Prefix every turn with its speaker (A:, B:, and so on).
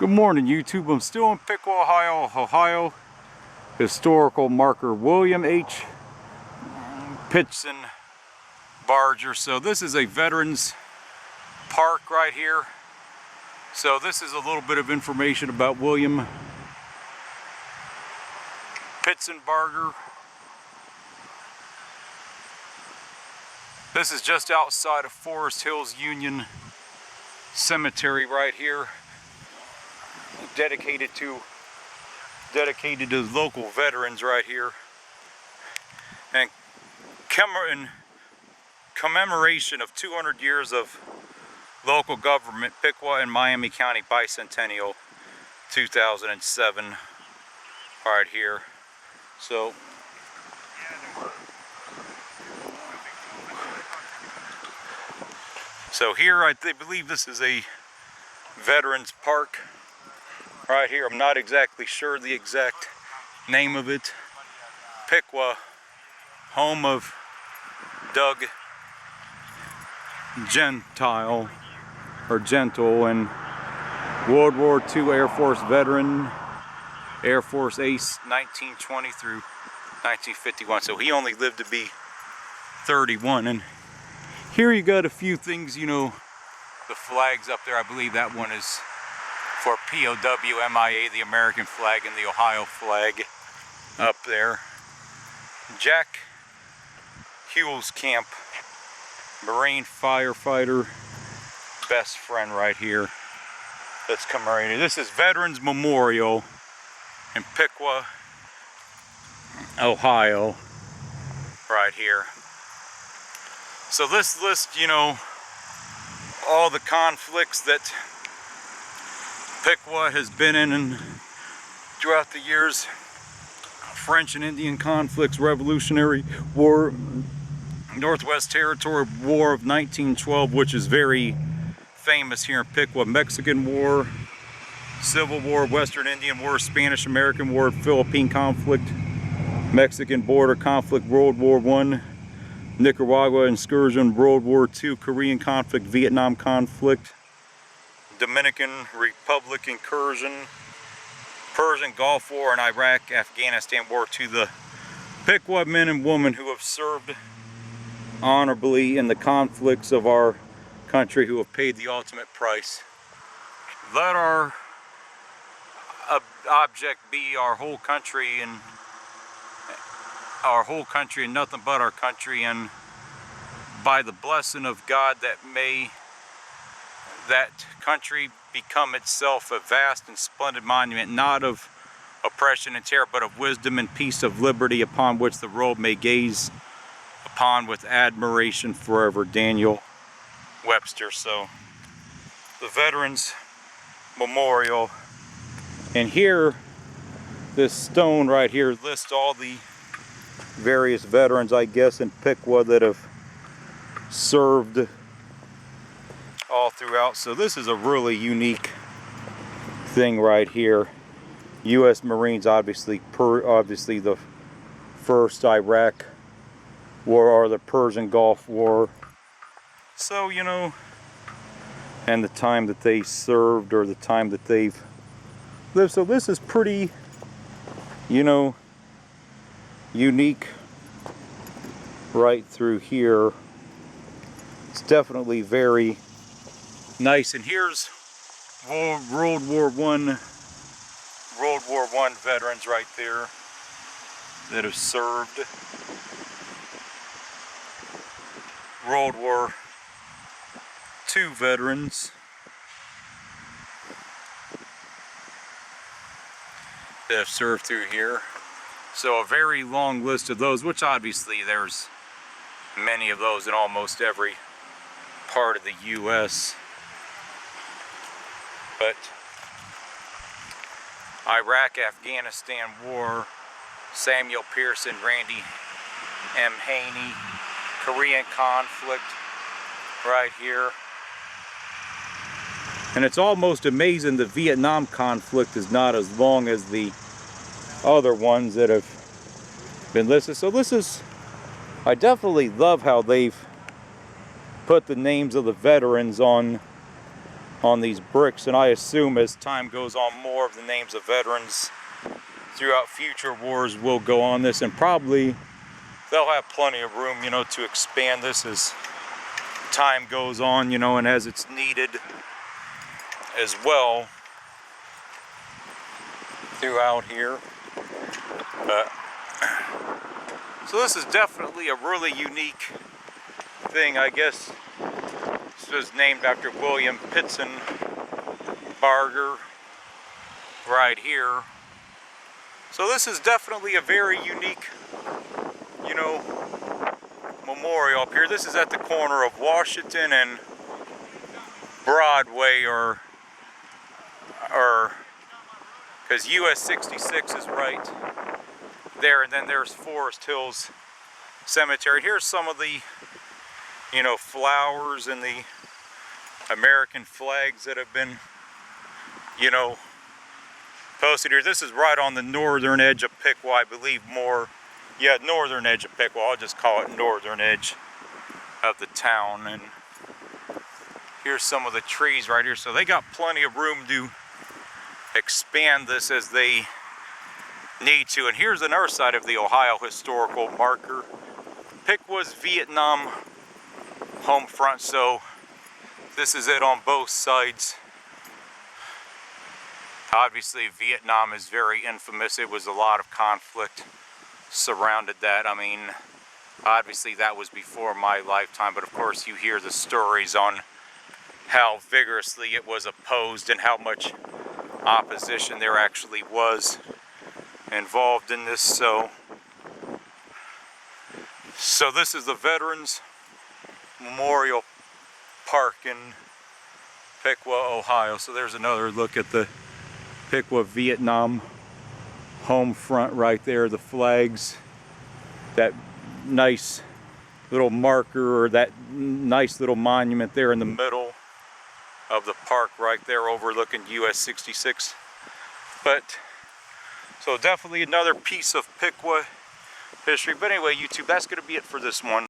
A: Good morning, YouTube. I'm still in Piqua, Ohio. Historical marker William H. Pitson Barger. So this is a veterans park right here. So this is a little bit of information about William Pitson Barger. This is just outside of Forest Hills Union Cemetery right here. Dedicated to local veterans right here, and in commemoration of 200 years of local government, Piqua and Miami County Bicentennial 2007 right here. So here I believe this is a veterans park right here. I'm not exactly sure the exact name of it. Piqua, home of Doug Gentle, and World War II Air Force veteran, Air Force ace, 1920 through 1951. So he only lived to be 31. And here you got a few things, you know, the flags up there. I believe that one is for POW, MIA, the American flag, and the Ohio flag up there. Jack Hewell's Camp, Marine firefighter, best friend right here. That's commemorated. This is Veterans Memorial in Piqua, Ohio, right here. So this lists, you know, all the conflicts that Piqua has been in and throughout the years. French and Indian conflicts, Revolutionary War, Northwest Territory War of 1912, which is very famous here in Piqua, Mexican War, Civil War, Western Indian War, Spanish American War, Philippine conflict, Mexican border conflict, World War I, Nicaragua incursion, World War II, Korean conflict, Vietnam conflict, Dominican Republic incursion, Persian Gulf War, and Iraq-Afghanistan War, to the Piqua men and women who have served honorably in the conflicts of our country, who have paid the ultimate price. Let our object be our whole country, and nothing but our country, and by the blessing of God, that may that country become itself a vast and splendid monument, not of oppression and terror, but of wisdom and peace, of liberty, upon which the world may gaze upon with admiration forever. Daniel Webster. So the Veterans Memorial, and here, this stone right here lists all the various veterans, I guess, in Piqua that have served all throughout. So this is a really unique thing right here. U.S. Marines, obviously the first Iraq War, or the Persian Gulf War. So, you know, and the time that they served, or the time that they've lived. So this is pretty, you know, unique right through here. It's definitely very nice. And here's World War I veterans right there that have served. World War II veterans that have served through here. So a very long list of those, which obviously there's many of those in almost every part of the U.S. But Iraq-Afghanistan War, Samuel Pearson, Randy M. Haney, Korean conflict right here. And it's almost amazing the Vietnam conflict is not as long as the other ones that have been listed. So this is, I definitely love how they've put the names of the veterans on on these bricks, and I assume as time goes on, more of the names of veterans throughout future wars will go on this, and probably they'll have plenty of room, you know, to expand this as time goes on, you know, and as it's needed as well throughout here. So this is definitely a really unique thing. I guess this was named after William Pitson Barger right here. So this is definitely a very unique, you know, memorial up here. This is at the corner of Washington and Broadway, or because US 66 is right there, and then there's Forest Hills Cemetery. Here's some of the, you know, flowers and the American flags that have been, you know, posted here. This is right on the northern edge of Piqua, I believe more. Yeah, northern edge of Piqua. I'll just call it northern edge of the town. And here's some of the trees right here. So they got plenty of room to expand this as they need to. And here's another side of the Ohio historical marker. Piqua's Vietnam home front. So this is it on both sides. Obviously Vietnam is very infamous. It was a lot of conflict surrounded that. I mean, obviously that was before my lifetime, but of course you hear the stories on how vigorously it was opposed and how much opposition there actually was involved in this. So this is the Veterans Memorial Park in Piqua, Ohio. So there's another look at the Piqua Vietnam home front right there, the flags, that nice little marker, or that nice little monument there in the middle of the park right there overlooking US 66. But so definitely another piece of Piqua history. But anyway, YouTube, that's going to be it for this one.